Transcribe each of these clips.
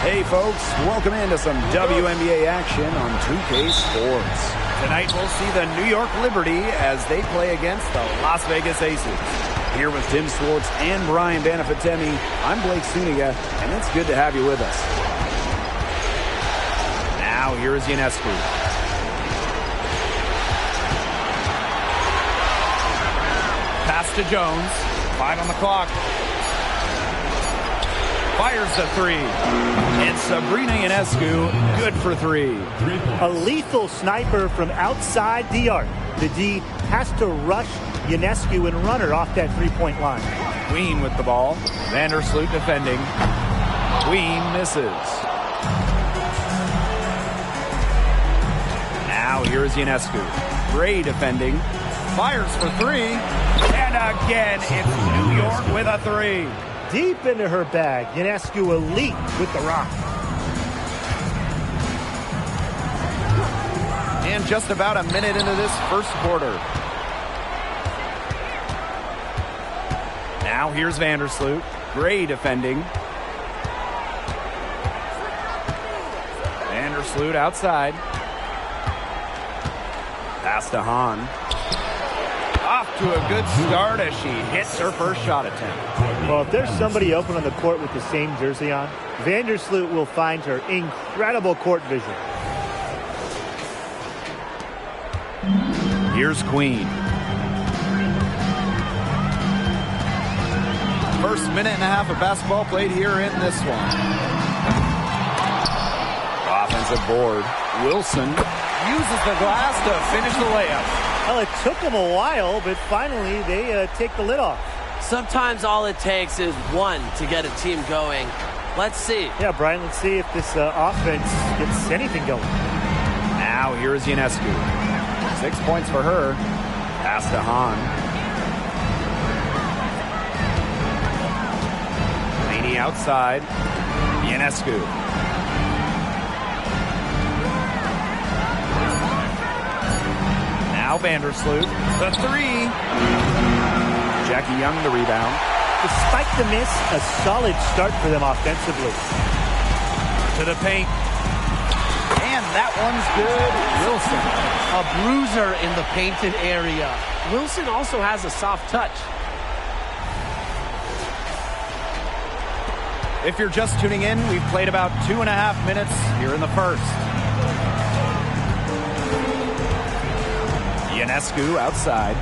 Hey folks, welcome into some WNBA action on 2K Sports. Tonight we'll see the New York Liberty as they play against the Las Vegas Aces. Here with Tim Swartz and Brian Banafitemi, I'm Blake Suniga, and it's good to have you with us. Now here is Ionescu. Pass to Jones, 5 on the clock. Fires the 3. And Sabrina Ionescu, good for 3. A lethal sniper from outside the arc. The D has to rush Ionescu and run her off that three-point line. Queen with the ball. Vandersloot defending. Queen misses. Now here's Ionescu. Gray defending. Fires for 3. And again, it's New York with a 3. Deep into her bag, Ionescu elite with the rock. And just about a minute into this first quarter. Now here's Vandersloot. Gray defending. Vandersloot outside. Pass to Hahn. Off to a good start as she hits her first shot attempt. Well, if there's somebody open on the court with the same jersey on, Vandersloot will find her incredible court vision. Here's Queen. First minute and a half of basketball played here in this one. Offensive board. Wilson uses the glass to finish the layup. Well, it took them a while, but finally they take the lid off. Sometimes all it takes is one to get a team going. Let's see. Yeah, Brian, let's see if this offense gets anything going. Now here's Ionescu. 6 points for her. Pass to Hahn. Laney outside. Ionescu. Now Vandersloot. The 3. Jackie Young the rebound. Despite the miss, a solid start for them offensively. To the paint. And that one's good. Wilson. A bruiser in the painted area. Wilson also has a soft touch. If you're just tuning in, we've played about 2.5 minutes here in the first. Ionescu outside.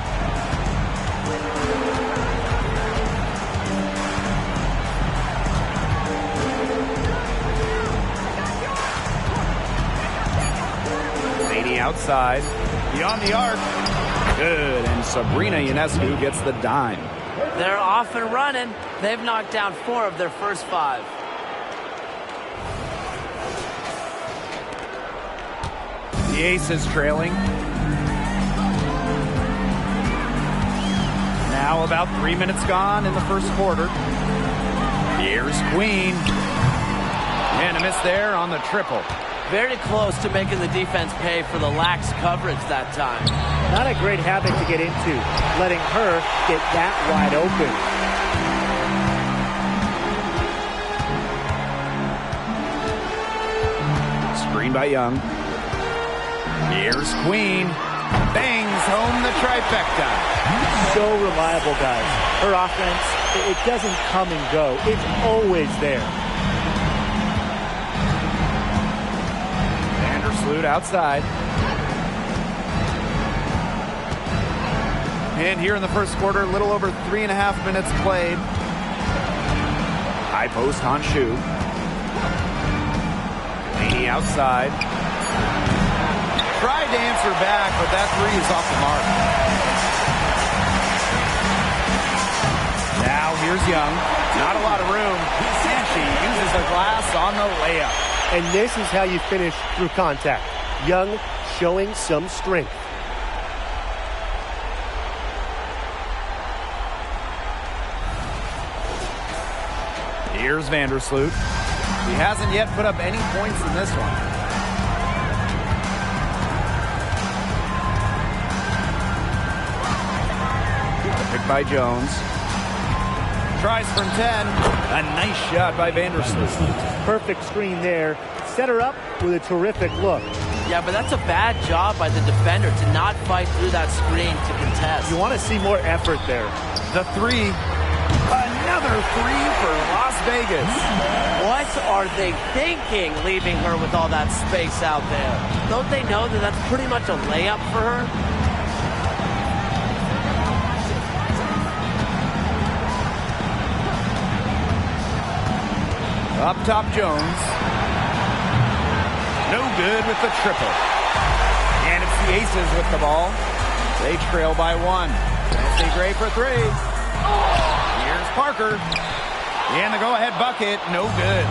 Laney outside. Beyond the arc. Good. And Sabrina Ionescu gets the dime. They're off and running. They've knocked down 4 of their first 5. The Aces trailing. Now about 3 minutes gone in the first quarter. Here's Queen. And a miss there on the triple. Very close to making the defense pay for the lax coverage that time. Not a great habit to get into, letting her get that wide open. Screen by Young. Here's Queen. Bangs home the trifecta. So reliable, guys. Her offense, it doesn't come and go. It's always there. Vandersloot outside. And here in the first quarter, a little over 3.5 minutes played. High post on Shu. Laney outside. Tried to answer back, but that 3 is off the mark. Now here's Young. Not a lot of room. And she uses the glass on the layup. And this is how you finish through contact. Young showing some strength. Here's Vandersloot. He hasn't yet put up any points in this one. Picked by Jones. Tries from 10. A nice shot by Vandersloot. Perfect screen there. Set her up with a terrific look. Yeah, but that's a bad job by the defender to not fight through that screen to contest. You want to see more effort there. The three. Another three for Las Vegas. What are they thinking, leaving her with all that space out there? Don't they know that that's pretty much a layup for her? Up top, Jones. No good with the triple. And it's the Aces with the ball. They trail by 1. Nancy Gray for 3. Here's Parker. And the go-ahead bucket, no good.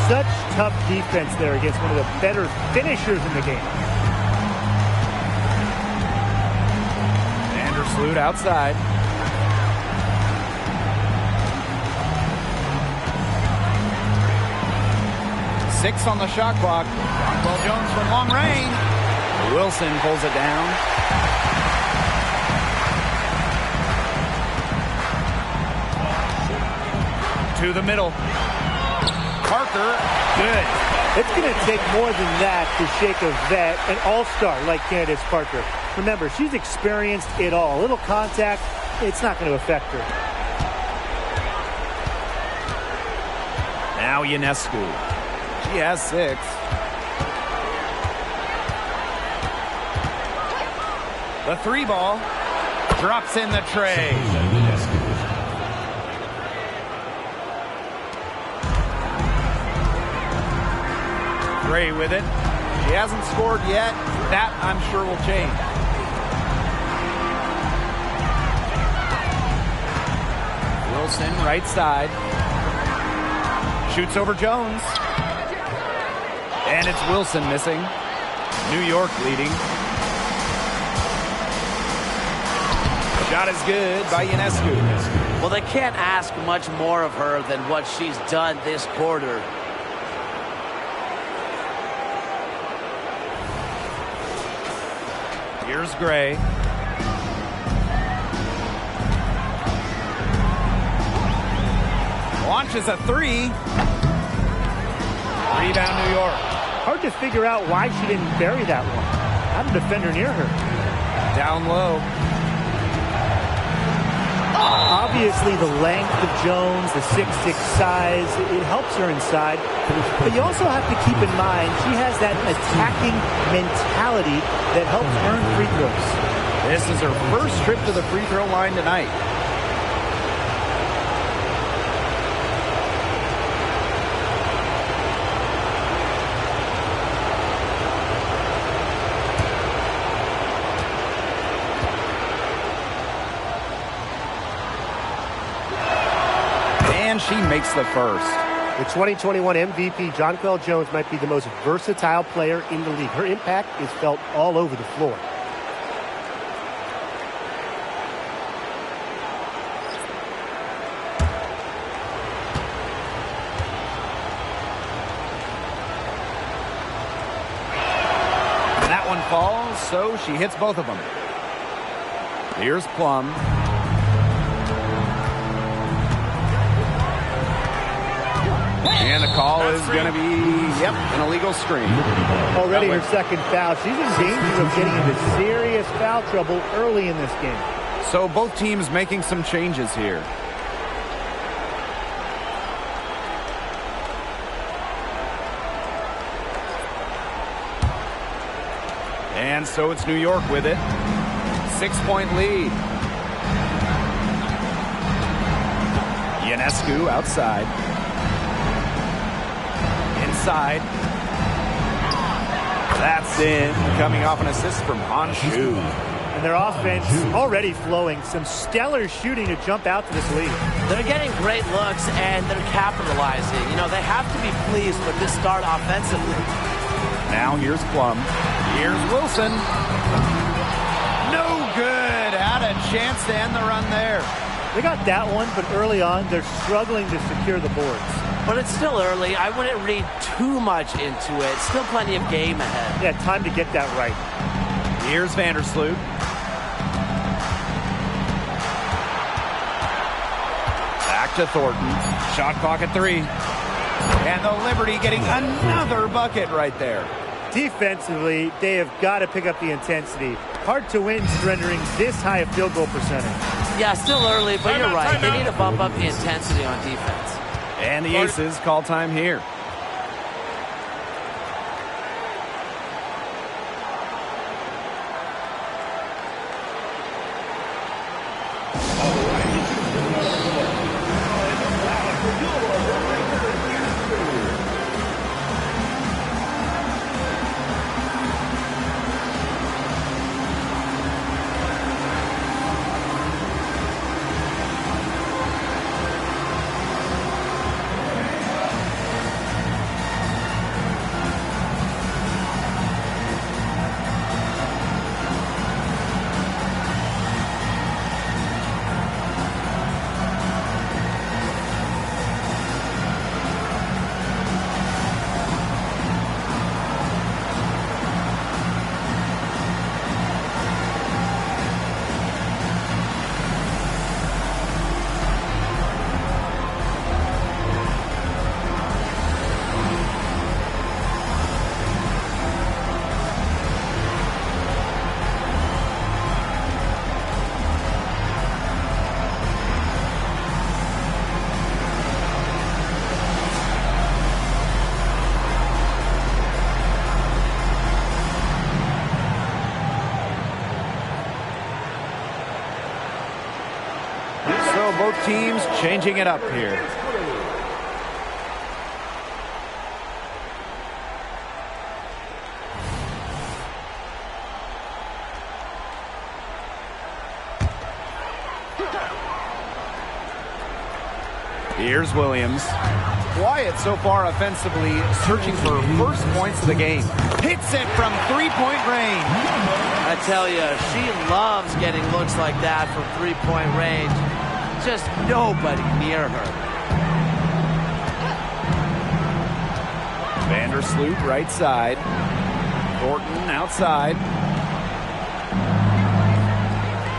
Such tough defense there against one of the better finishers in the game. Vandersloot outside. Six on the shot clock. Jonquel Jones from long range. Wilson pulls it down. To the middle. Parker, good. It's going to take more than that to shake a vet, an all-star like Candace Parker. Remember, she's experienced it all. A little contact, it's not going to affect her. Now Ionescu. She has 6. The 3 ball drops in the tray. Gray with it. She hasn't scored yet. That, I'm sure, will change. Wilson, right side. Shoots over Jones. And it's Wilson missing. New York leading. Shot is good by Ionescu. Well, they can't ask much more of her than what she's done this quarter. Here's Gray. Launches a 3. Rebound, New York. Hard to figure out why she didn't bury that one. Not a defender near her. Down low. Obviously, the length of Jones, the 6'6" size, it helps her inside. But you also have to keep in mind, she has that attacking mentality that helps earn free throws. This is her first trip to the free throw line tonight. And she makes the first. The 2021 MVP, Jonquel Jones, might be the most versatile player in the league. Her impact is felt all over the floor. And that one falls, so she hits both of them. Here's Plum. And the call is going to be, an illegal screen. Already her second foul. She's in danger of getting into serious foul trouble early in this game. So both teams making some changes here. And so it's New York with it. 6-point lead. Ionescu outside. Inside. That's in. Coming off an assist from Honshu. And their offense already flowing. Some stellar shooting to jump out to this lead. They're getting great looks, and they're capitalizing. You know, they have to be pleased with this start offensively. Now here's Plum. Here's Wilson. No good. Had a chance to end the run there. They got that one, but early on, they're struggling to secure the boards. But it's still early. I wouldn't read too much into it. Still plenty of game ahead. Yeah, time to get that right. Here's Vandersloot. Back to Thornton. Shot clock at 3. And the Liberty getting another bucket right there. Defensively, they have got to pick up the intensity. Hard to win surrendering this high a field goal percentage. Yeah, still early, but you're right. They need to bump up the intensity on defense. And the Aces call time here. Both teams changing it up here. Here's Williams. Quiet so far offensively, searching for first points of the game. Hits it from three-point range. I tell you, she loves getting looks like that from three-point range. Just nobody near her. Vandersloot right side. Thornton outside.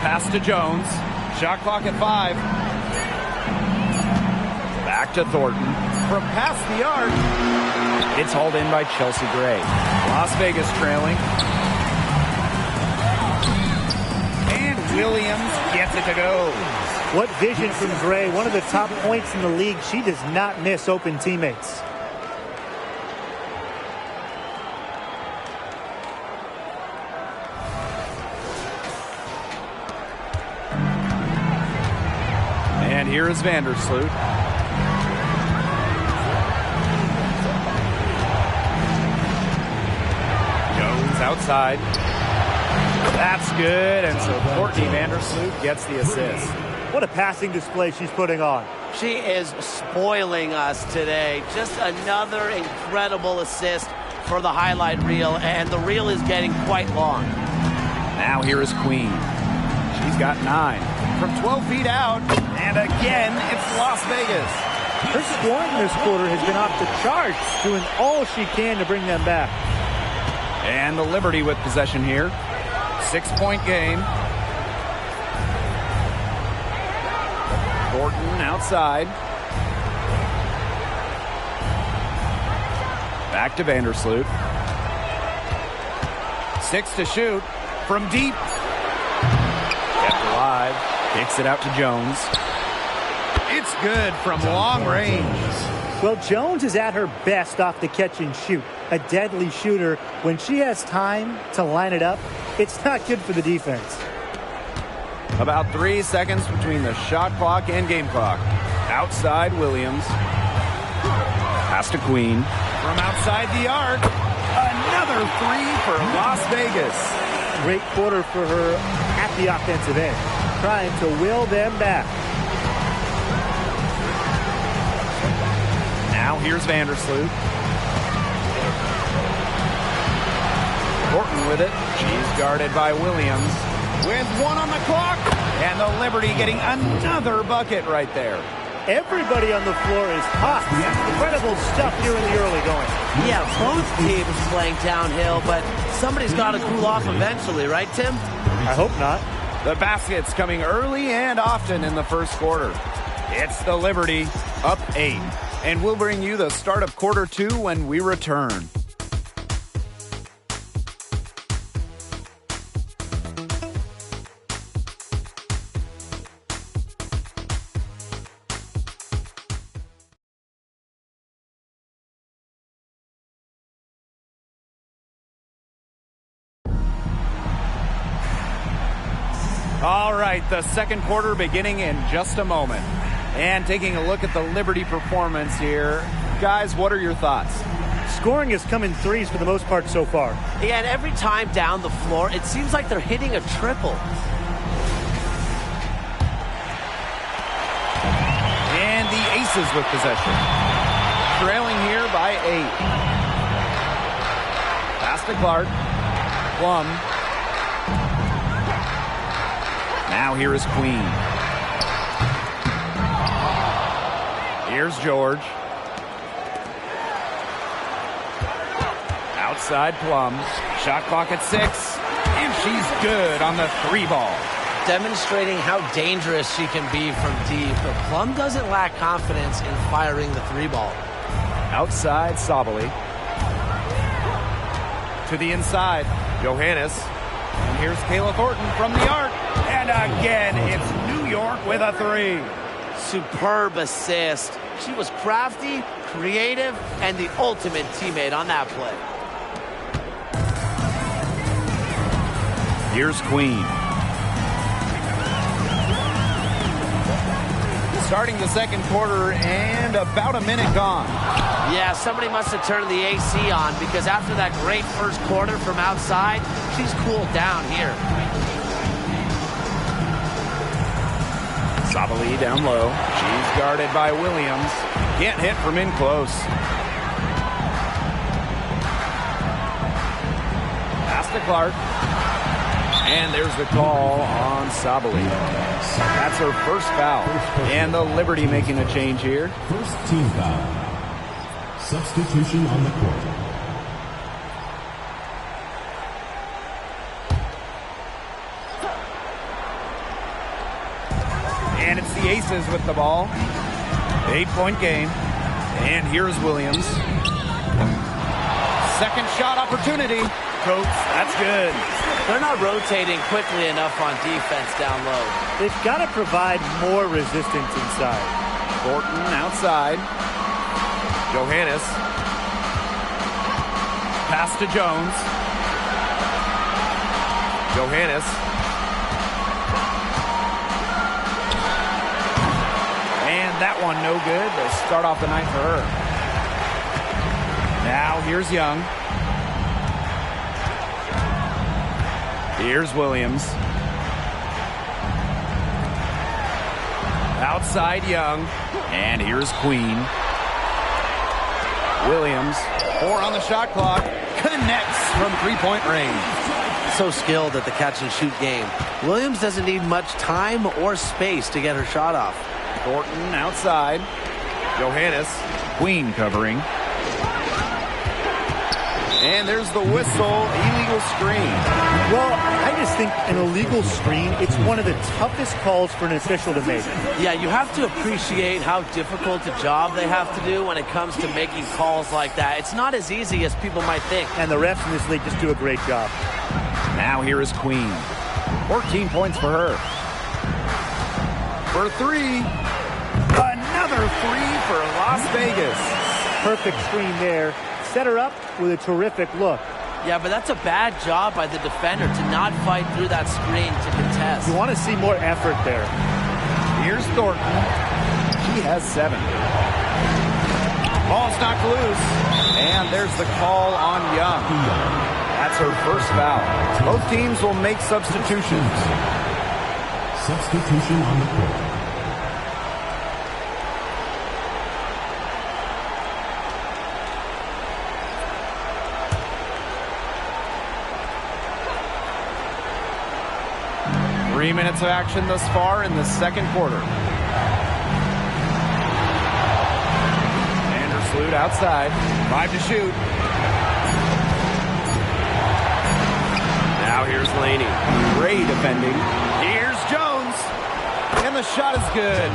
Pass to Jones. Shot clock at 5. Back to Thornton. From past the arc. It's hauled in by Chelsea Gray. Las Vegas trailing. And Williams gets it to go. What vision from Gray, one of the top points in the league. She does not miss open teammates. And here is Vandersloot. Jones outside. That's good, and so Courtney Vandersloot gets the assist. What a passing display she's putting on. She is spoiling us today. Just another incredible assist for the highlight reel, and the reel is getting quite long. Now here is Queen. She's got 9. From 12 feet out, and again, it's Las Vegas. Her scoring this quarter has been off the charts, doing all she can to bring them back. And the Liberty with possession here. 6-point game. Thornton outside. Back to Vandersloot. 6 to shoot. From deep. Kept alive. Kicks it out to Jones. It's good from long range. Well, Jones is at her best off the catch and shoot. A deadly shooter. When she has time to line it up, it's not good for the defense. About 3 seconds between the shot clock and game clock. Outside Williams. Pass to Queen. From outside the arc. Another 3 for Las Vegas. Great quarter for her at the offensive end. Trying to will them back. Now here's Vandersloot. Thornton with it. She's guarded by Williams. With 1 on the clock. And the Liberty getting another bucket right there. Everybody on the floor is hot. Incredible stuff here in the early going. Yeah, both teams playing downhill, but somebody's got to cool off eventually, right, Tim? I hope not. The baskets coming early and often in the first quarter. It's the Liberty, up 8. And we'll bring you the start of quarter 2 when we return. All right, the second quarter beginning in just a moment. And taking a look at the Liberty performance here. Guys, what are your thoughts? Scoring has come in threes for the most part so far. Yeah, and every time down the floor, it seems like they're hitting a triple. And the Aces with possession. Trailing here by 8. Pass to Clark. Plum. Now here is Queen. Here's George. Outside Plum. Shot clock at 6. And she's good on the 3 ball. Demonstrating how dangerous she can be from deep. But Plum doesn't lack confidence in firing the 3 ball. Outside Sabali. To the inside. Johannes. And here's Kayla Thornton from the arc. And again, it's New York with a 3. Superb assist. She was crafty, creative, and the ultimate teammate on that play. Here's Queen. Starting the second quarter and about a minute gone. Yeah, somebody must have turned the AC on because after that great first quarter from outside, she's cooled down here. Sabali down low. She's guarded by Williams. Can't hit from in close. Pass to Clark. And there's the call on Sabali. That's her first foul. And the Liberty making a change here. First team foul. Substitution on the court. And it's the Aces with the ball. 8-point game. And here's Williams. Second shot opportunity. Coates, that's good. They're not rotating quickly enough on defense down low. They've got to provide more resistance inside. Thornton outside. Johannes. Pass to Jones. Johannes. And that one no good. They'll start off the night for her. Now here's Young. Here's Williams. Outside Young. And here's Queen. Williams. 4 on the shot clock. Connects from 3-point range. So skilled at the catch-and-shoot game. Williams doesn't need much time or space to get her shot off. Thornton outside. Johannes. Queen covering. And there's the whistle. Illegal screen. Well, I just think an illegal screen, it's one of the toughest calls for an official to make. Yeah, you have to appreciate how difficult a job they have to do when it comes to making calls like that. It's not as easy as people might think. And the refs in this league just do a great job. Now here is Queen. 14 points for her. For 3. Another 3 for Las Vegas. Perfect screen there. Set her up with a terrific look. Yeah, but that's a bad job by the defender to not fight through that screen to contest. You want to see more effort there. Here's Thornton. She has 7. Ball's knocked loose. And there's the call on Young. That's her first foul. Both teams will make substitutions. Substitution on the court. 3 minutes of action thus far in the second quarter. Vandersloot outside. 5 to shoot. Now here's Laney. Ray defending. Here's Jones. And the the shot is good.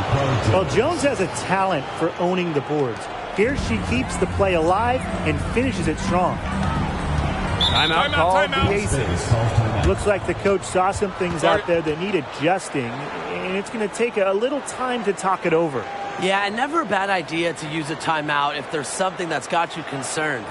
Well, Jones has a talent for owning the boards. Here she keeps the play alive and finishes it strong. Timeout called the Aces. Looks like the coach saw some things out there that need adjusting, and it's going to take a little time to talk it over. Yeah, and never a bad idea to use a timeout if there's something that's got you concerned.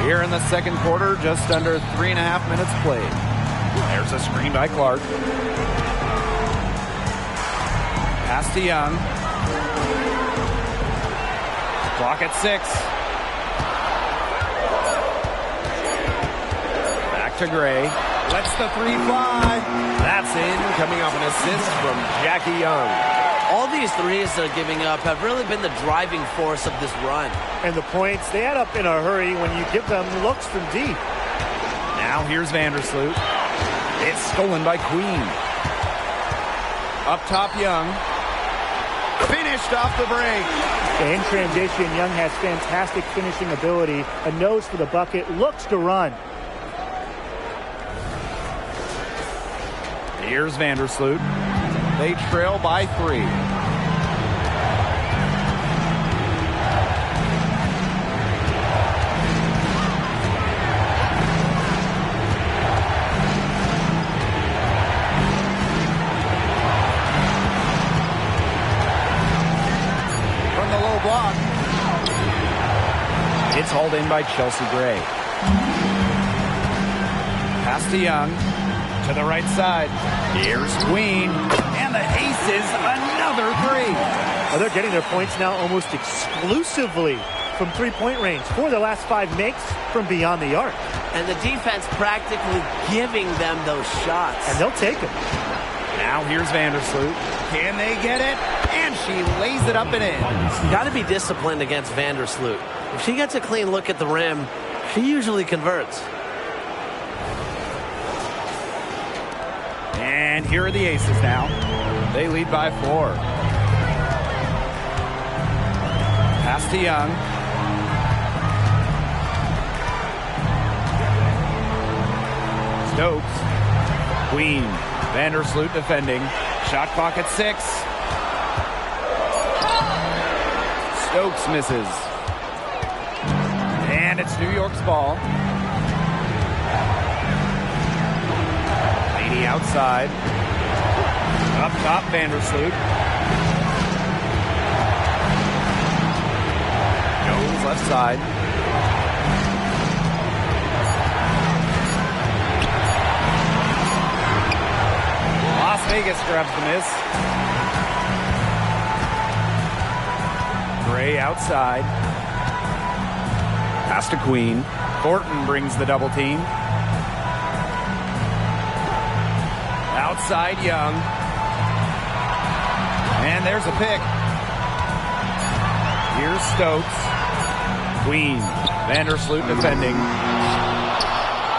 Here in the second quarter, just under 3.5 minutes played. There's a screen by Clark. Pass to Young. Clock at 6. Back to Gray. Lets the three fly. That's in, coming off an assist from Jackie Young. All these threes they're giving up have really been the driving force of this run. And the points, they add up in a hurry when you give them looks from deep. Now here's Vandersloot. It's stolen by Queen. Up top, Young. Finished off the break. In transition, Young has fantastic finishing ability. A nose for the bucket, looks to run. Here's Vandersloot. They trail by 3. From the low block. It's hauled in by Chelsea Gray. Pass to Young. To the right side. Here's Queen. And the Aces, another 3. Well, they're getting their points now almost exclusively from three-point range. 4 of the last 5 makes from beyond the arc. And the defense practically giving them those shots. And they'll take them. Now here's Vandersloot. Can they get it? And she lays it up and in. You got to be disciplined against Vandersloot. If she gets a clean look at the rim, she usually converts. And here are the Aces now. They lead by 4. Pass to Young. Stokes. Queen. Vandersloot defending. Shot clock at 6. Stokes misses. And it's New York's ball. Outside. Up top, Vandersloot. Jones left side. Las Vegas grabs the miss. Gray outside. Pass to Queen. Thornton brings the double team. Outside Young. And there's a pick. Here's Stokes. Queen. Vandersloot defending.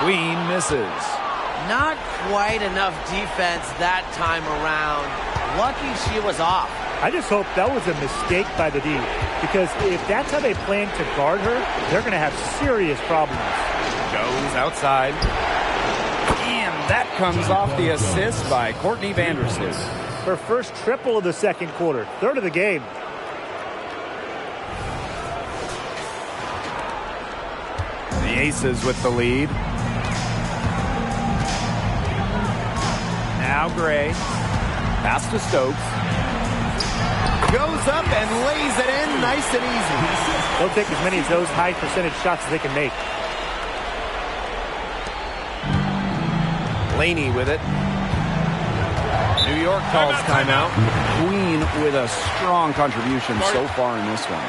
Queen misses. Not quite enough defense that time around. Lucky she was off. I just hope that was a mistake by the D, because if that's how they plan to guard her, they're going to have serious problems. Goes outside. And that comes off the assist by Courtney Vandersloot. Her first triple of the second quarter, third of the game. The Aces with the lead. Now Gray. Pass to Stokes. Goes up and lays it in nice and easy. They'll take as many of those high percentage shots as they can make. Laney with it. New York calls timeout. Queen with a strong contribution so far in this one.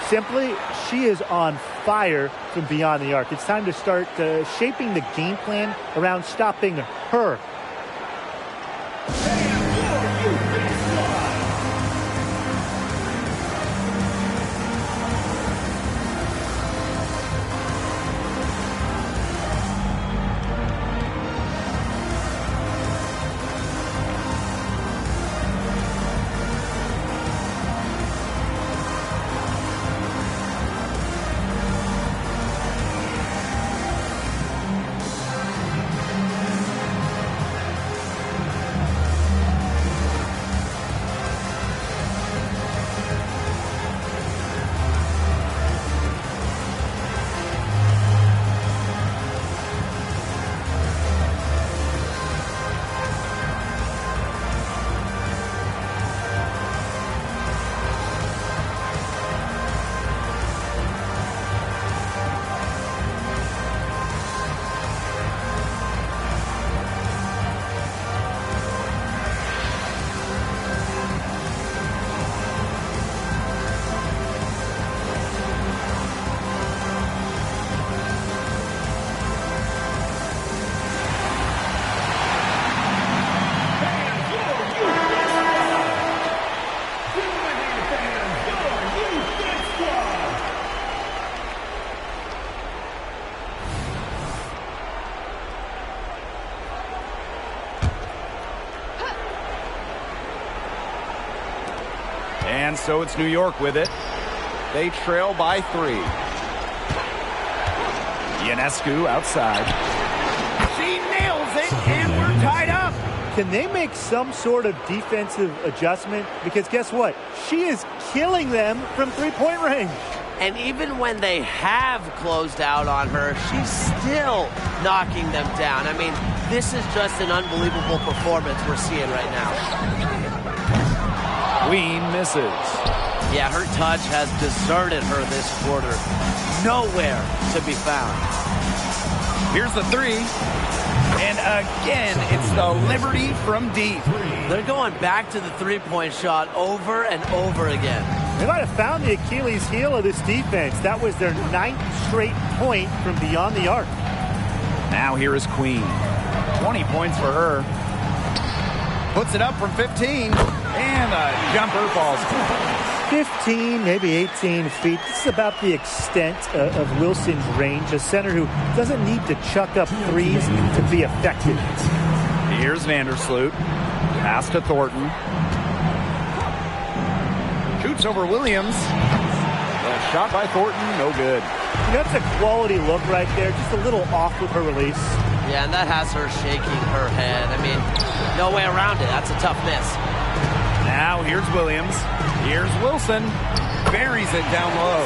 Simply, she is on fire from beyond the arc. It's time to start shaping the game plan around stopping her. And so it's New York with it. They trail by 3. Ionescu outside. She nails it, and we're tied up. Can they make some sort of defensive adjustment? Because guess what? She is killing them from three-point range. And even when they have closed out on her, she's still knocking them down. I mean, this is just an unbelievable performance we're seeing right now. Queen misses. Yeah, her touch has deserted her this quarter. Nowhere to be found. Here's the 3. And again, it's the Liberty from deep. They're going back to the three-point shot over and over again. They might have found the Achilles heel of this defense. That was their 9th straight point from beyond the arc. Now here is Queen. 20 points for her. Puts it up from 15. And a jumper falls. 15, maybe 18 feet. This is about the extent of Wilson's range. A center who doesn't need to chuck up threes to be effective. Here's Vandersloot. Pass to Thornton. Shoots over Williams. A shot by Thornton, no good. That's a quality look right there. Just a little off with her release. Yeah, and that has her shaking her head. I mean, no way around it. That's a tough miss. Now here's Williams. Here's Wilson. Buries it down low.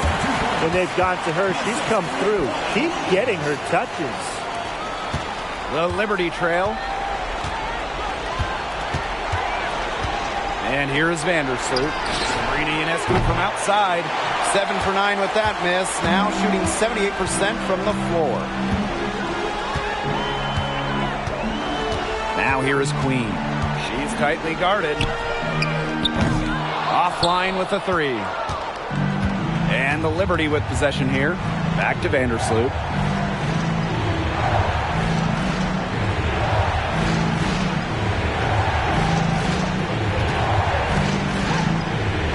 When they've gone to her, she's come through. Keep getting her touches. The Liberty trail. And here is Vandersloot. Sabrina Ionescu from outside. 7 for 9 with that miss. Now shooting 78% from the floor. Now here is Queen. She's tightly guarded. Offline with the 3. And the Liberty with possession here. Back to Vandersloot.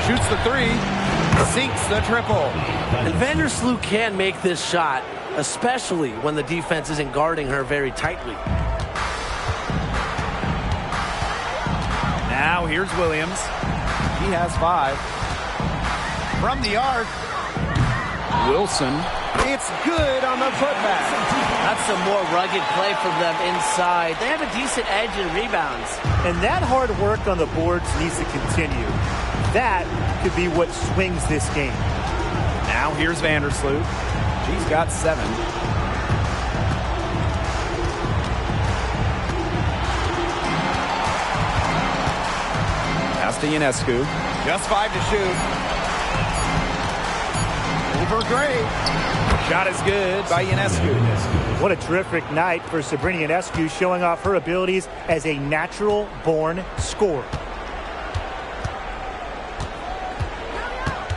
Shoots the 3. Sinks the triple. And Vandersloot can make this shot. especially when the defense isn't guarding her very tightly. Now here's Williams. He has 5. From the arc, Wilson. It's good on the putback. That's some more rugged play from them inside. They have a decent edge in rebounds. And that hard work on the boards needs to continue. That could be what swings this game. Now here's Vandersloot. She's got 7. Pass to Ionescu. Just 5 to shoot. Over Gray. Shot is good by Ionescu. What a terrific night for Sabrina Ionescu, showing off her abilities as a natural-born scorer.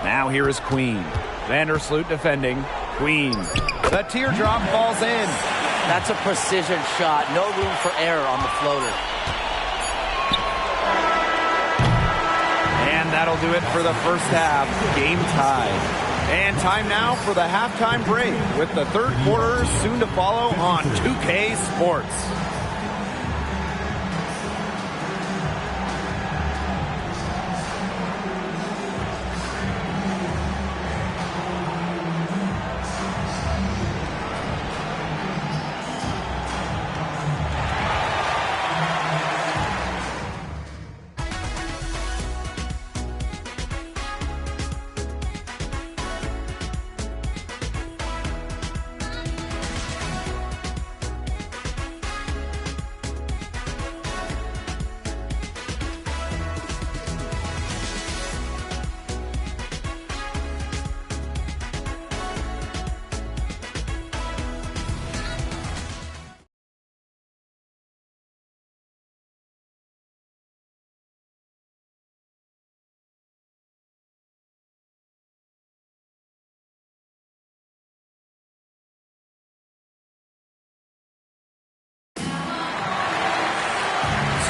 Now here is Queen. Vandersloot defending. Queen. The teardrop falls in. That's a precision shot. No room for error on the floater. And that'll do it for the first half. Game tied. And time now for the halftime break, with the third quarter soon to follow on 2K Sports.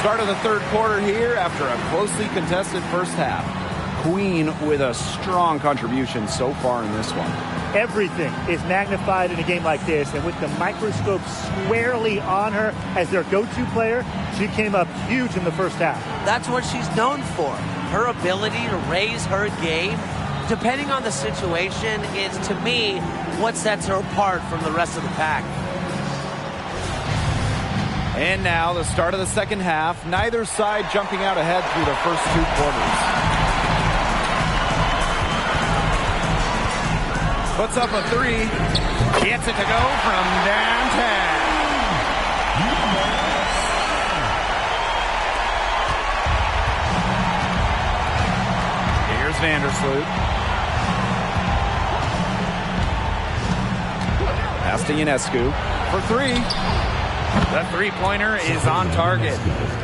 Start of the third quarter here after a closely contested first half. Queen with a strong contribution so far in this one. Everything is magnified in a game like this, and with the microscope squarely on her as their go-to player, she came up huge in the first half. That's what she's known for. Her ability to raise her game, depending on the situation, is, to me, what sets her apart from the rest of the pack. And now the start of the second half. Neither side jumping out ahead through the first 2 quarters. Puts up a 3. Gets it to go from downtown. Here's Vandersloot. Pass to Ionescu for 3. The three-pointer is on target.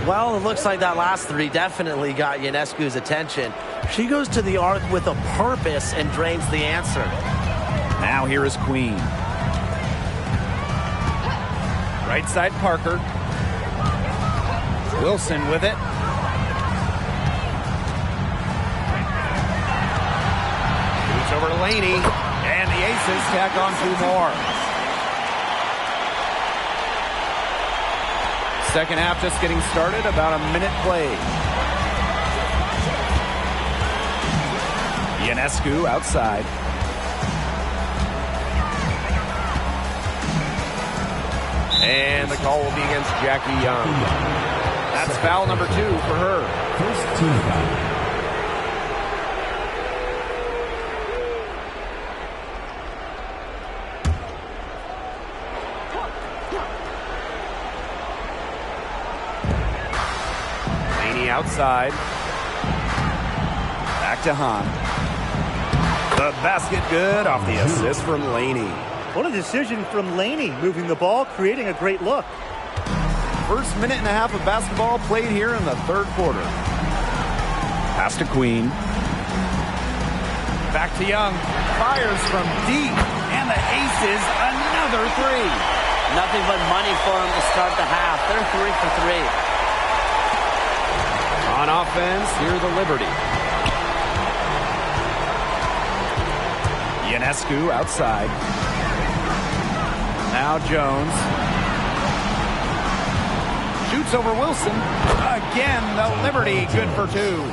Well, it looks like that last 3 definitely got Ionescu's attention. She goes to the arc with a purpose and drains the answer. Now here is Queen. Right side Parker. Wilson with it. Moves over to Laney. And the Aces tack on 2 more. Second half just getting started, about a minute played. Ionescu outside. And the call will be against Jackie Young. That's foul number 2 for her. First team foul. Outside. Back to Hahn. The basket good off the assist from Laney. What a decision from Laney, moving the ball, creating a great look. First minute and a half of basketball played here in the third quarter. Pass to Queen. Back to Young. Fires from deep. And the Aces, another 3. Nothing but money for them to start the half. They're 3 for 3. On offense, here the Liberty. Ionescu outside. Now Jones. Shoots over Wilson. Again, the Liberty, good for 2.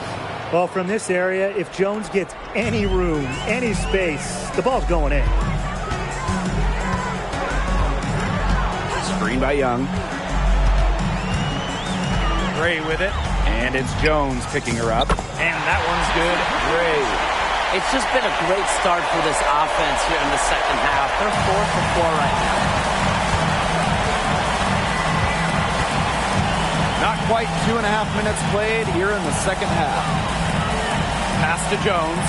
Well, from this area, if Jones gets any room, any space, the ball's going in. Screen by Young. Gray with it. And it's Jones picking her up. And that one's good. Gray. It's just been a great start for this offense here in the second half. They're 4 for 4 right now. Not quite 2.5 minutes played here in the second half. Pass to Jones.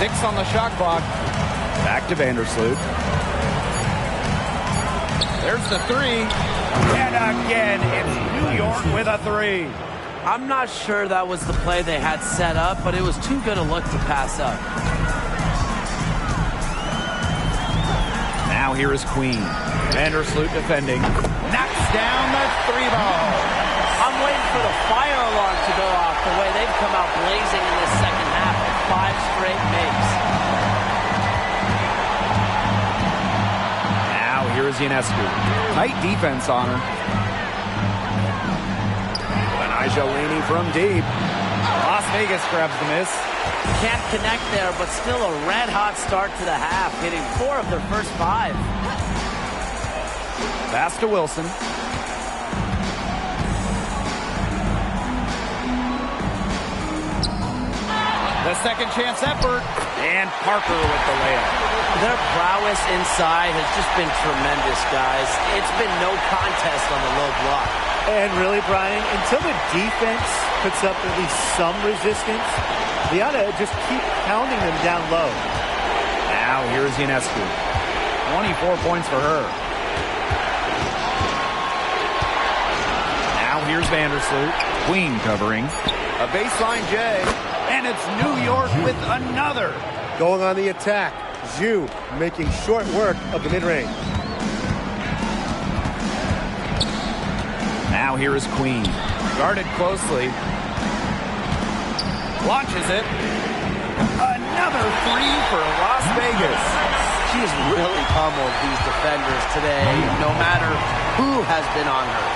Six on the shot clock. Back to Vandersloot. There's the 3. And again, it's New York with a 3. I'm not sure that was the play they had set up, but it was too good a look to pass up. Now here is Queen. Vandersloot defending. Knocks down the 3 ball. I'm waiting for the fire alarm to go off the way they've come out blazing in this second half with 5 straight makes. Now here is Ionescu. Tight defense on her. Jalini from deep. Las Vegas grabs the miss. Can't connect there, but still a red-hot start to the half, hitting 4 of their first 5. Pass to Wilson. The second chance effort. And Parker with the layup. Their prowess inside has just been tremendous, guys. It's been no contest on the low block. And really, Brian, until the defense puts up at least some resistance, they ought to just keep pounding them down low. Now here's Ionescu. 24 points for her. Now here's Vandersloot. Queen covering. A baseline J. And it's New York with another. Going on the attack. Zhu making short work of the mid-range. Now here is Queen. Guarded closely. Launches it. Another 3 for Las Vegas. She's really pummeled these defenders today, no matter who has been on her.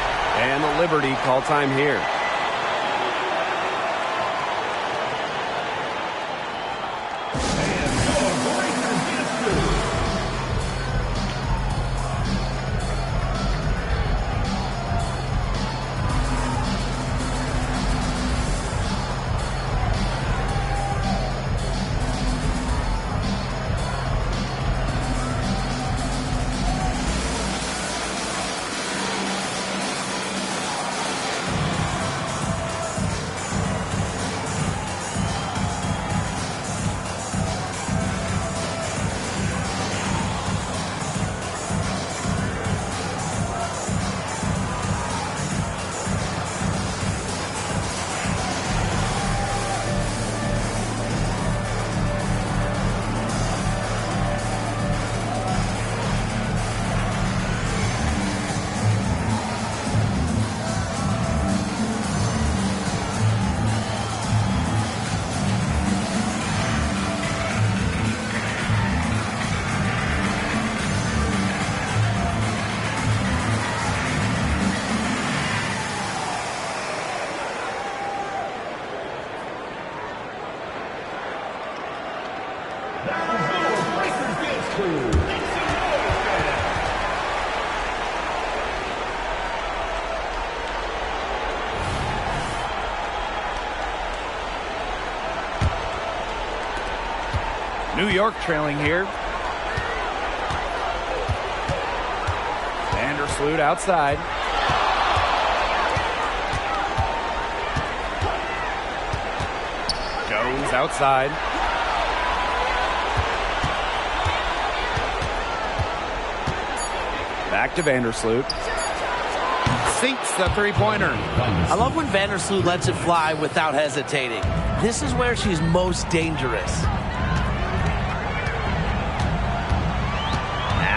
And the Liberty call time here. New York trailing here. Vandersloot outside. Jones outside. Back to Vandersloot. Sinks the three-pointer. I love when Vandersloot lets it fly without hesitating. This is where she's most dangerous.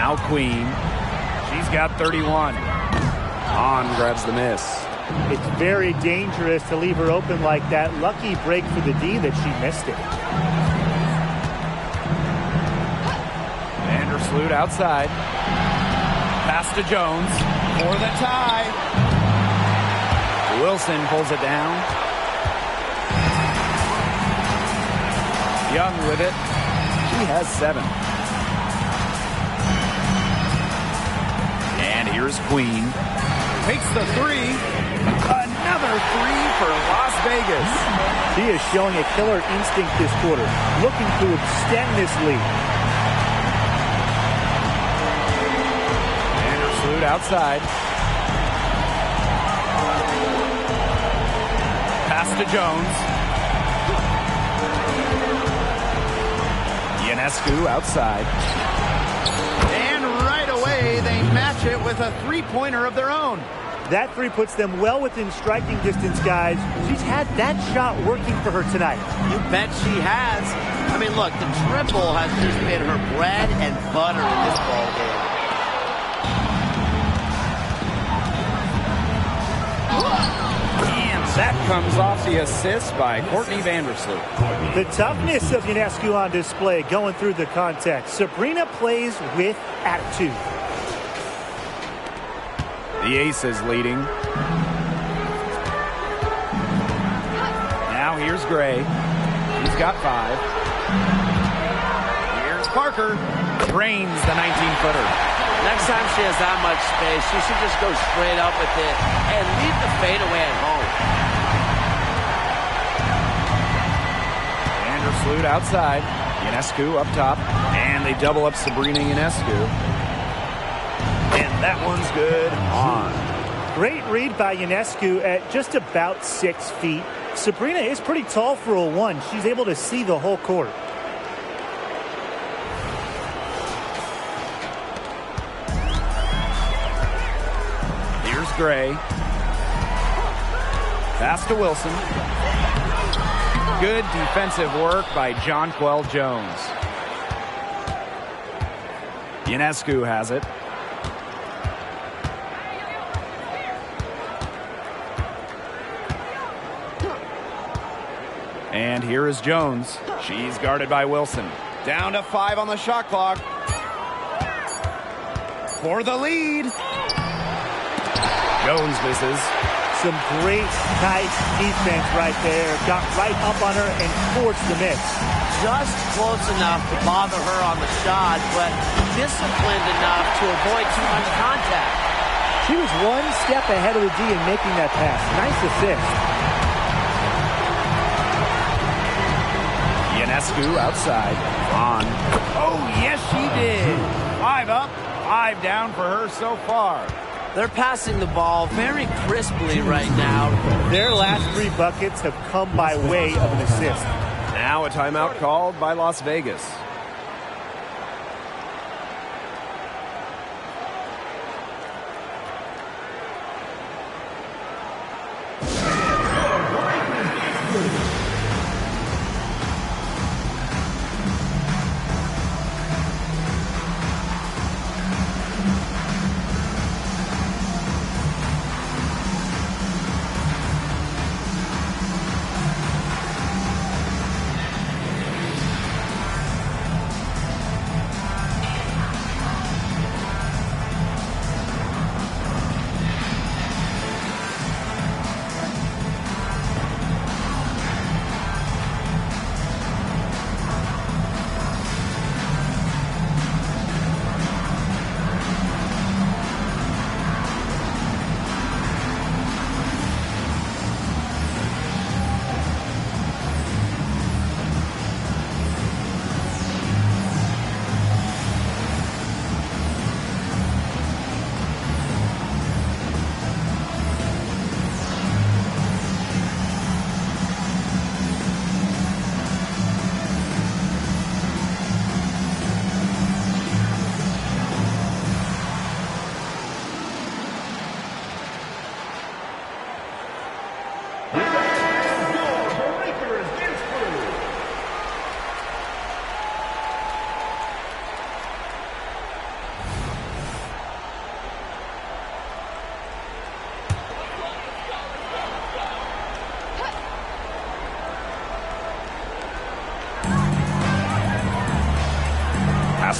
Now Queen. She's got 31. On grabs the miss. It's very dangerous to leave her open like that. Lucky break for the D that she missed it. Vandersloot outside. Pass to Jones for the tie. Wilson pulls it down. Young with it. She has 7. And here's Queen. Takes the 3. Another 3 for Las Vegas. She is showing a killer instinct this quarter, looking to extend this lead. Vandersloot outside. Pass to Jones. Ionescu outside. And right away, they match it with a three-pointer of their own. That 3 puts them well within striking distance, guys. She's had that shot working for her tonight. You bet she has. I mean, look, the triple has just been her bread and butter in this ball game. And that comes off the assist by Courtney Vandersloot. The toughness of Ionescu on display going through the context. Sabrina plays with attitude. The Aces leading. Now here's Gray. He's got 5. Here's Parker. Drains the 19-footer. Next time she has that much space, she should just go straight up with it and leave the fadeaway at home. Vandersloot outside. Ionescu up top. And they double up Sabrina Ionescu. And that one's good on. Great read by Ionescu at just about 6 feet. Sabrina is pretty tall for a 1. She's able to see the whole court. Here's Gray. Pass to Wilson. Good defensive work by Jonquel Jones. Ionescu has it. And here is Jones. She's guarded by Wilson. Down to 5 on the shot clock. For the lead. Jones misses. Some great, tight defense right there. Got right up on her and forced the miss. Just close enough to bother her on the shot, but disciplined enough to avoid too much contact. She was 1 step ahead of the D in making that pass. Nice assist. Ionescu outside. On. Oh, yes, she did. 5 up, 5 down for her so far. They're passing the ball very crisply right now. Their last 3 buckets have come by way of an assist. Now a timeout called by Las Vegas.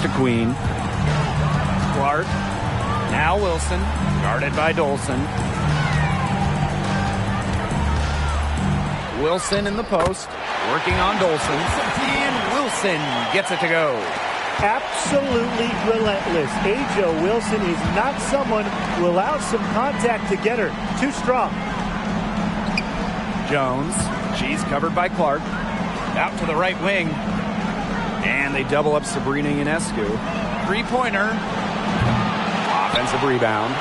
To Queen. Clark. Now Wilson, guarded by Dolson. Wilson in the post, working on Dolson. And Wilson gets it to go. Absolutely relentless. A'ja Wilson is not someone who allows some contact to get her. Too strong. Jones, she's covered by Clark. Out to the right wing. And they double up Sabrina Ionescu. Three-pointer. Offensive rebound.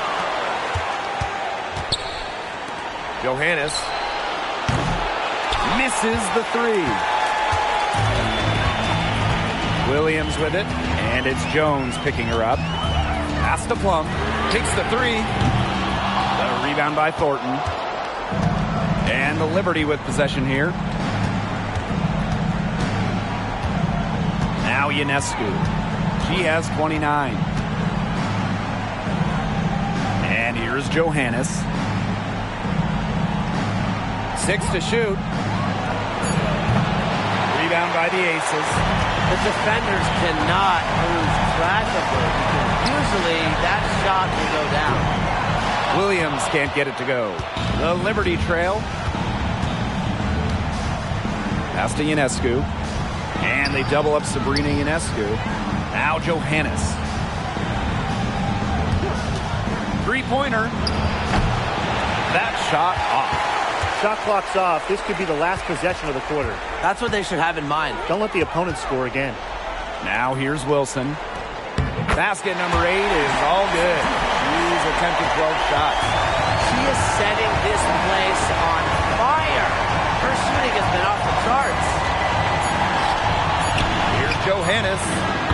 Johannes misses the three. Williams with it, and it's Jones picking her up. Pass to Plum, takes the three. The rebound by Thornton. And the Liberty with possession here. Now Ionescu. She has 29. And here's Johannes. 6 to shoot. Rebound by the Aces. The defenders cannot lose track of her because usually that shot will go down. Williams can't get it to go. The Liberty trail. Pass to Ionescu. And they double up Sabrina Ionescu. Now Johannes. Three-pointer. That shot off. Shot clock's off. This could be the last possession of the quarter. That's what they should have in mind. Don't let the opponent score again. Now here's Wilson. Basket number 8 is all good. He's attempted 12 shots. She is setting this place on fire. Her shooting has been off the charts. Here's Johannes.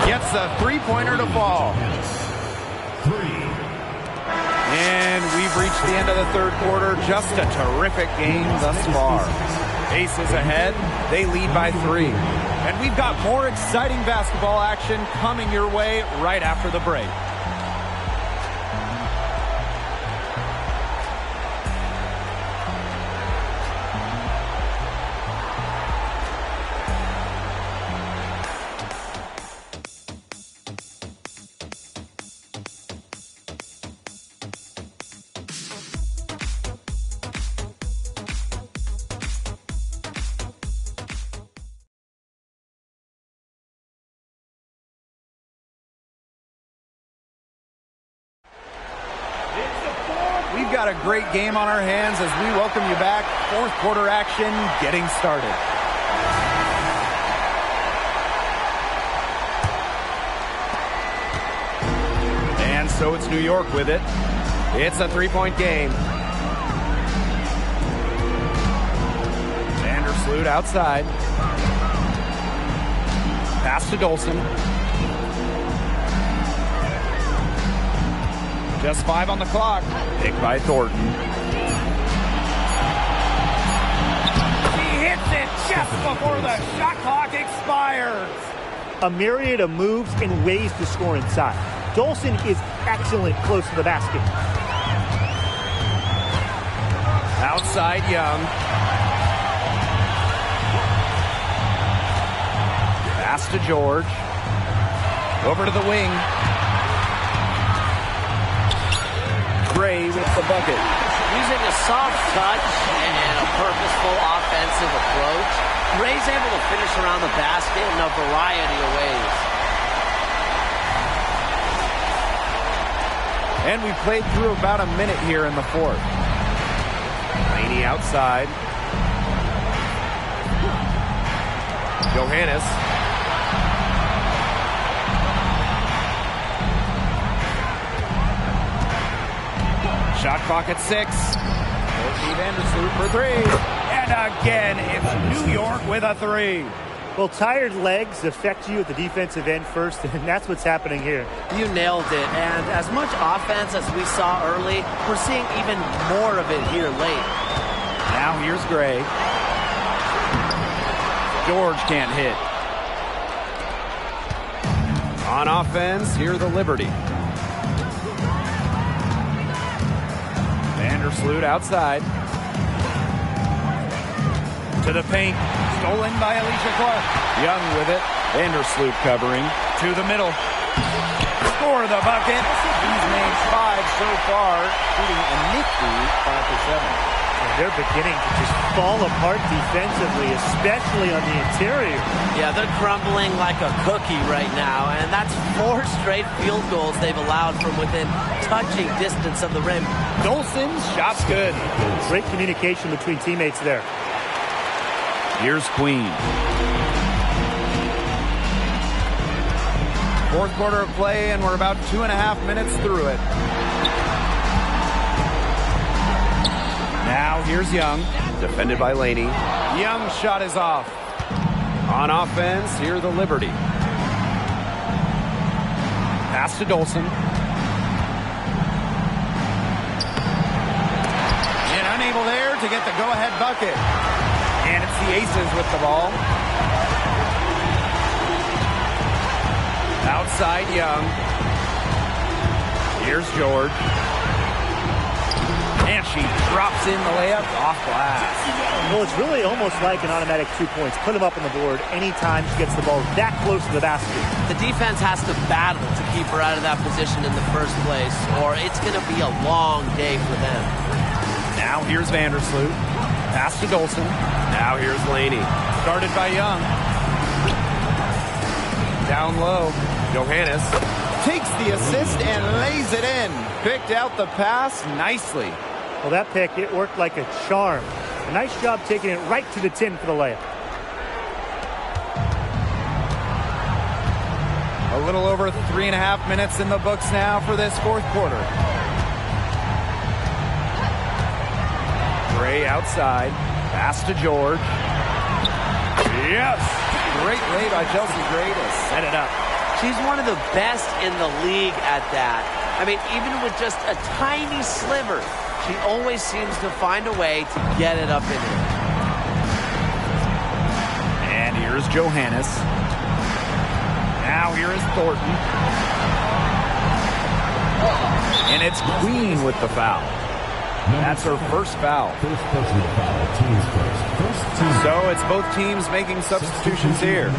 Gets a three-pointer to fall. And we've reached the end of the third quarter. Just a terrific game thus far. Aces ahead. They lead by 3. And we've got more exciting basketball action coming your way right after the break. We've got a great game on our hands as we welcome you back. Fourth quarter action getting started. And so it's New York with it. It's a three-point game. Vandersloot outside. Pass to Dolson. Just 5 on the clock. Picked by Thornton. He hits it just before the shot clock expires. A myriad of moves and ways to score inside. Dolson is excellent close to the basket. Outside Young. Pass to George. Over to the wing. Gray with the bucket. Using a soft touch and a purposeful offensive approach, Gray's able to finish around the basket in a variety of ways. And we played through about a minute here in the fourth. Laney outside. Johannes. Shot clock at 6. Courtney Vandersloot for 3. And again, it's New York with a 3. Well, tired legs affect you at the defensive end first, and that's what's happening here. You nailed it. And as much offense as we saw early, we're seeing even more of it here late. Now here's Gray. George can't hit. On offense, here the Liberty. Vandersloot outside. To the paint. Stolen by Alicia Clark. Young with it. Vandersloot covering. To the middle. for the bucket. He's made 5 so far, shooting a nifty 5 for 7. And they're beginning to just fall apart defensively, especially on the interior. Yeah, they're crumbling like a cookie right now, and that's 4 straight field goals they've allowed from within touching distance of the rim. Dolson's shot's good. Great communication between teammates there. Here's Queen. Fourth quarter of play, and we're about 2.5 minutes through it. Now here's Young, defended by Laney. Young's shot is off. On offense, here the Liberty. Pass to Dolson. And unable there to get the go-ahead bucket. And it's the Aces with the ball. Outside Young. Here's George. And she drops in the layup off glass. Well, it's really almost like an automatic 2 points. Put them up on the board anytime she gets the ball that close to the basket. The defense has to battle to keep her out of that position in the first place, or it's going to be a long day for them. Now here's Vandersloot. Pass to Dolson. Now here's Laney. Started by Young. Down low. Johannes takes the assist and lays it in. Picked out the pass nicely. Well, that pick, it worked like a charm. A nice job taking it right to the tin for the layup. A little over 3.5 minutes in the books now for this fourth quarter. Gray outside. Pass to George. Yes! Great play by Chelsea Gray to set it up. She's one of the best in the league at that. I mean, even with just a tiny sliver, she always seems to find a way to get it up in here. And here's Johannes. Now here is Thornton. And it's Queen with the foul. That's her first foul. First personal foul, teams first. So it's both teams making substitutions here.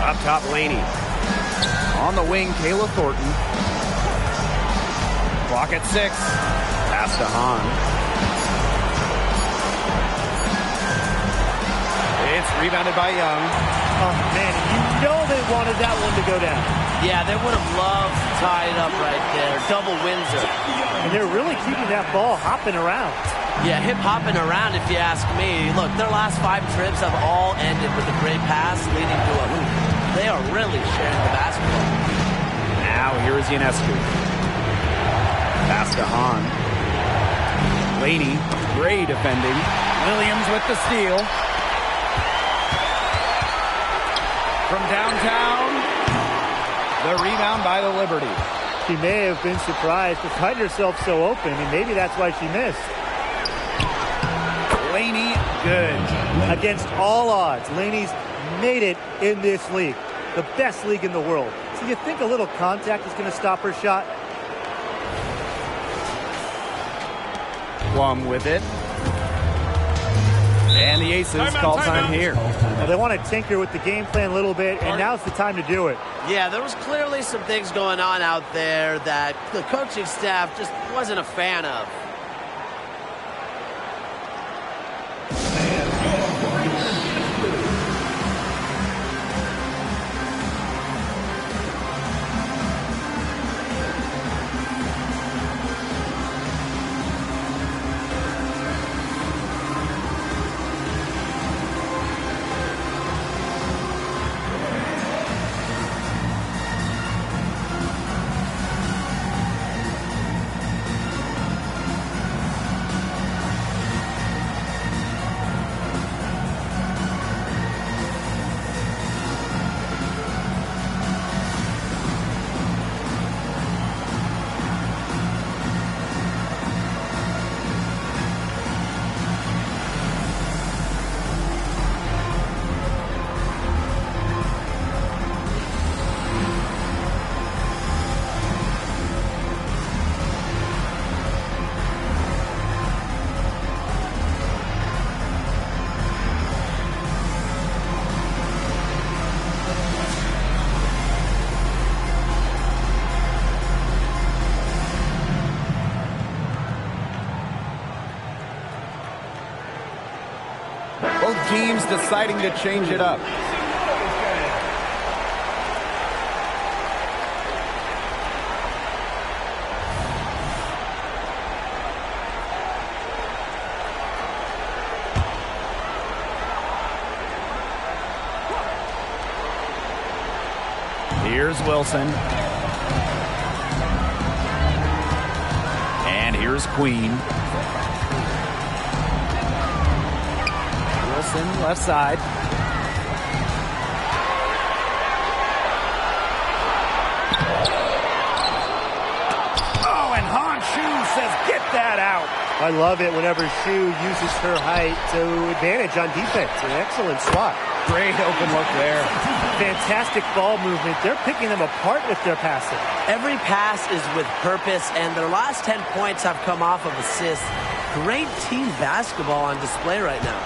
Up top, Laney. On the wing, Kayla Thornton. Clock at 6. Pass to Hahn. It's rebounded by Young. Oh, man, you know they wanted that one to go down. Yeah, they would have loved to tie it up right there. Double Windsor. And they're really keeping that ball hopping around. Yeah, hip hopping around if you ask me. Look, their last 5 trips have all ended with a great pass leading to a hoop. They are really sharing the basketball. Now here is Ionescu. Pass to Hahn. Laney, Gray defending. Williams with the steal. From downtown, the rebound by the Liberty. She may have been surprised to find herself so open. I mean, maybe that's why she missed. Laney, good. Against all odds, Laney's made it in this league. The best league in the world. So you think a little contact is going to stop her shot? Plum with it. And the Aces call time here. Now they want to tinker with the game plan a little bit, and now's the time to do it. Yeah, there was clearly some things going on out there that the coaching staff just wasn't a fan of. teams deciding to change it up. Here's Wilson. And here's Queen. Wilson, left side. Oh, and Han Shu says, get that out. I love it whenever Shu uses her height to advantage on defense. An excellent swat. Great open look there. Fantastic ball movement. They're picking them apart with their passing. Every pass is with purpose, and their last 10 points have come off of assists. Great team basketball on display right now.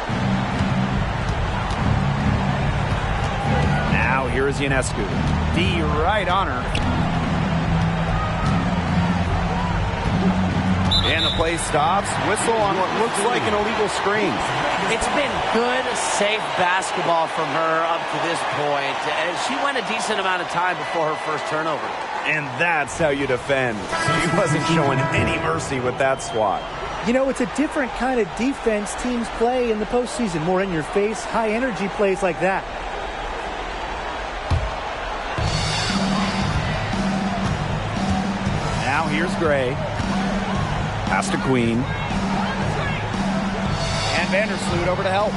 Now here's Ionescu. D right on her. And the play stops. Whistle on what looks like an illegal screen. It's been good, safe basketball from her up to this point, and she went a decent amount of time before her first turnover. And that's how you defend. She wasn't showing any mercy with that swat. You know, it's a different kind of defense teams play in the postseason. More in your face, high energy plays like that. Now here's Gray. Pass to Queen. And Vandersloot over to help.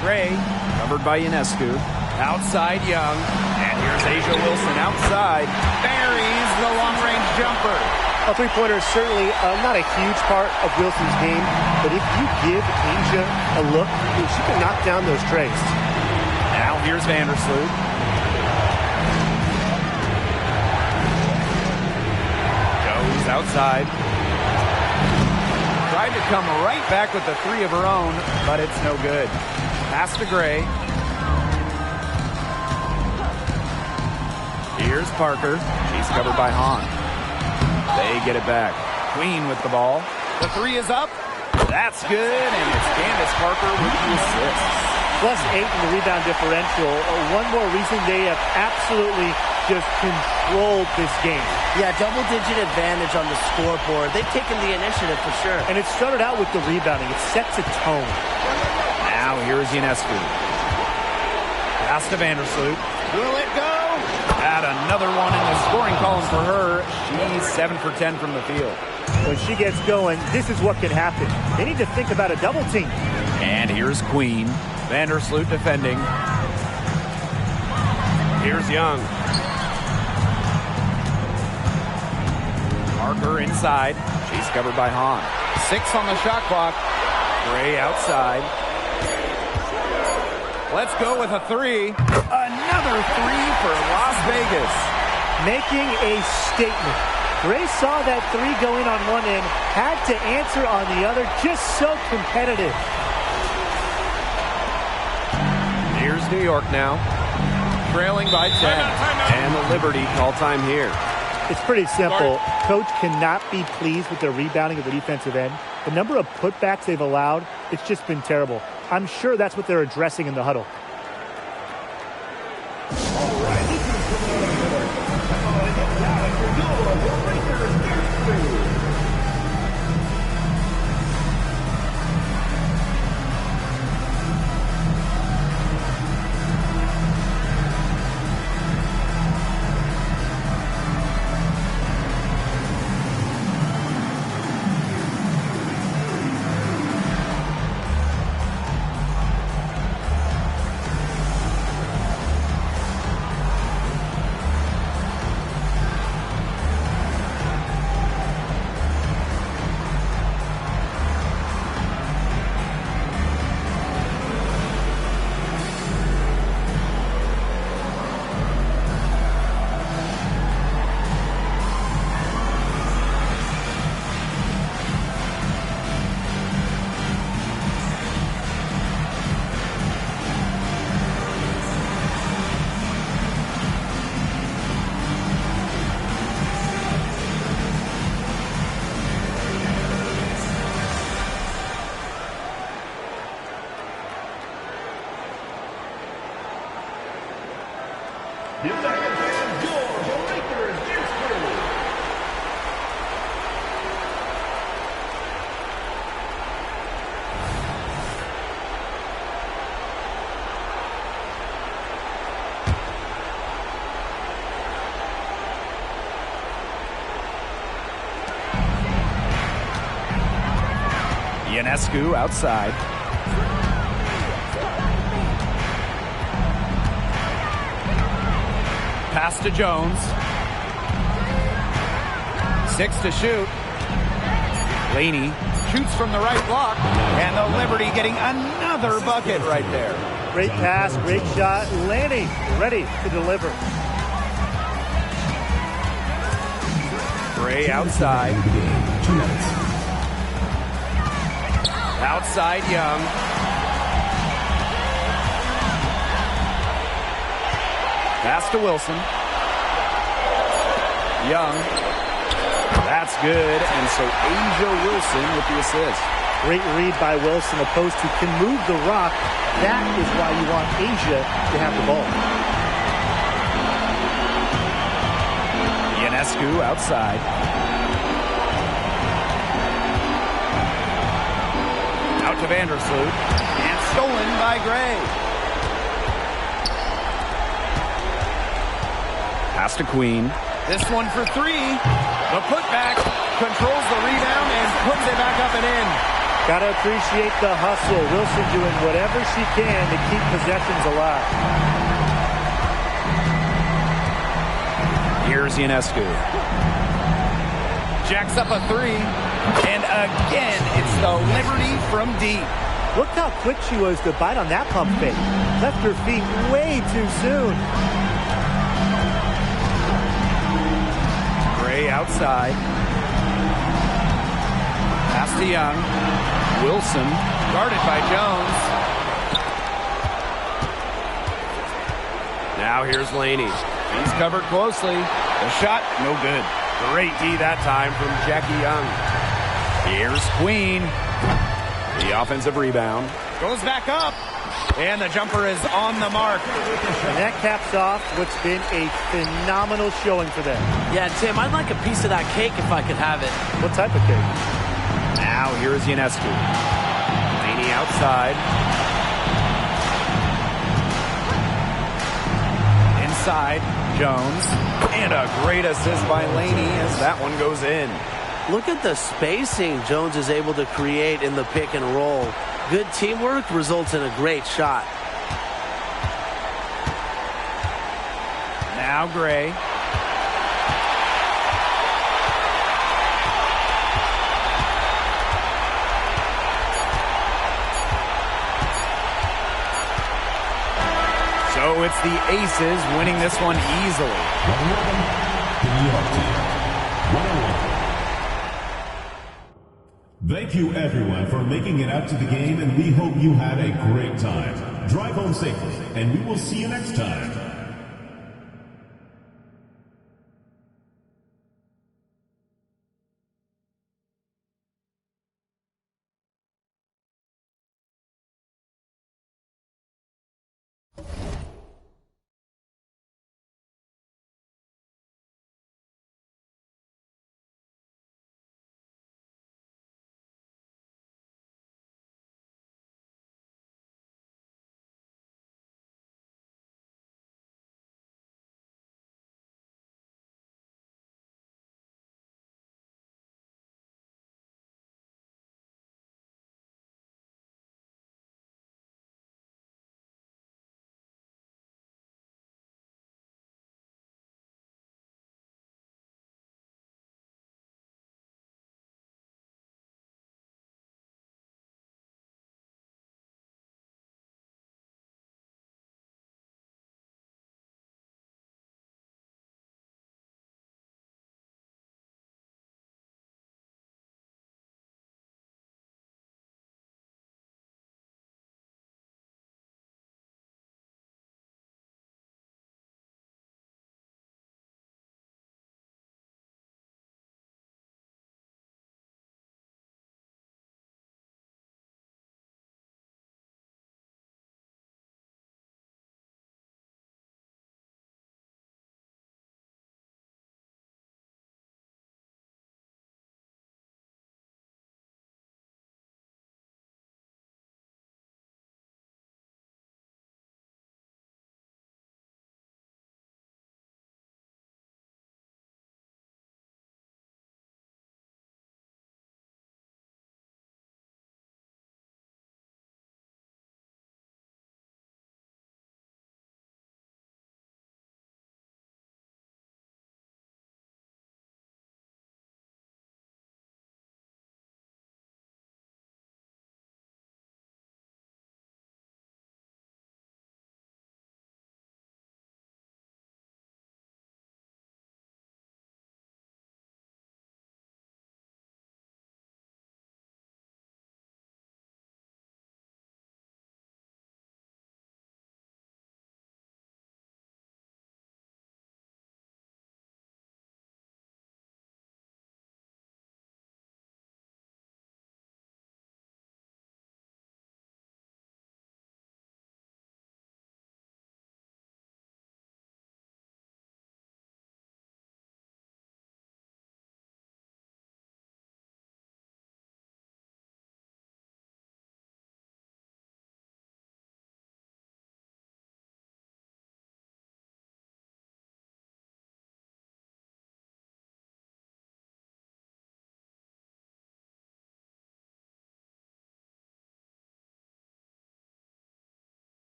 Gray, covered by Ionescu. Outside Young. And here's Asia Wilson outside. Buries the long-range jumper. A three-pointer is certainly not a huge part of Wilson's game, but if you give Asia a look, she can knock down those trays. Now here's Vandersloot. Goes outside. Tried to come right back with the three of her own, but it's no good. Pass to Gray. Here's Parker. She's covered by Hahn. They get it back. Queen with the ball. The three is up. That's good, and it's Candace Parker with the assist. +8 in the rebound differential. One more reason they have absolutely just controlled this game. Yeah, double-digit advantage on the scoreboard. They've taken the initiative for sure. And it started out with the rebounding. It sets a tone. Now here's Ionescu. Pass to Vandersloot. Will it go? Add another one in the scoring column for her. She's 7 for 10 from the field. When she gets going, this is what can happen. They need to think about a double team. And here's Queen. Vandersloot defending. Here's Young. Parker inside. She's covered by Hahn. 6 on the shot clock. Gray outside. Let's go with a three. Another three for Las Vegas. Making a statement. Gray saw that three going on one end, had to answer on the other. Just so competitive. Here's New York now. Trailing by 10. And the Liberty call time here. It's pretty simple. Coach cannot be pleased with their rebounding at the defensive end. The number of putbacks they've allowed, it's just been terrible. I'm sure that's what they're addressing in the huddle. The attacker fans, your Lakers dance crew. Ionescu outside. Pass to Jones. 6 to shoot. Laney shoots from the right block. And the Liberty getting another bucket right there. Great pass, great shot. Laney ready to deliver. Gray outside. Outside Young. Pass to Wilson. Young. That's good. And so Asia Wilson with the assist. Great read by Wilson. A post who can move the rock. That is why you want Asia to have the ball. Ionescu outside. Out to Vandersloot. And stolen by Gray. Pass to Queen. This one for 3. The putback controls the rebound and puts it back up and in. Gotta appreciate the hustle. Wilson doing whatever she can to keep possessions alive. Here's Ionescu. Jacks up a 3. And again, it's the Liberty from deep. Look how quick she was to bite on that pump fake. Left her feet way too soon. Gray outside. Pass to Young. Wilson guarded by Jones. Now here's Laney. He's covered closely. The shot, no good. Great D that time from Jackie Young. Here's Queen. The offensive rebound. Goes back up. And the jumper is on the mark. And that caps off what's been a phenomenal showing for them. Yeah, Tim, I'd like a piece of that cake if I could have it. What type of cake? Now here's Ionescu. Laney outside. Inside, Jones. And a great assist by Laney as that one goes in. Look at the spacing Jones is able to create in the pick and roll. Good teamwork results in a great shot. Now Gray. So it's the Aces winning this one easily. Thank you, everyone, for making it out to the game, and we hope you had a great time. Drive home safely, and we will see you next time.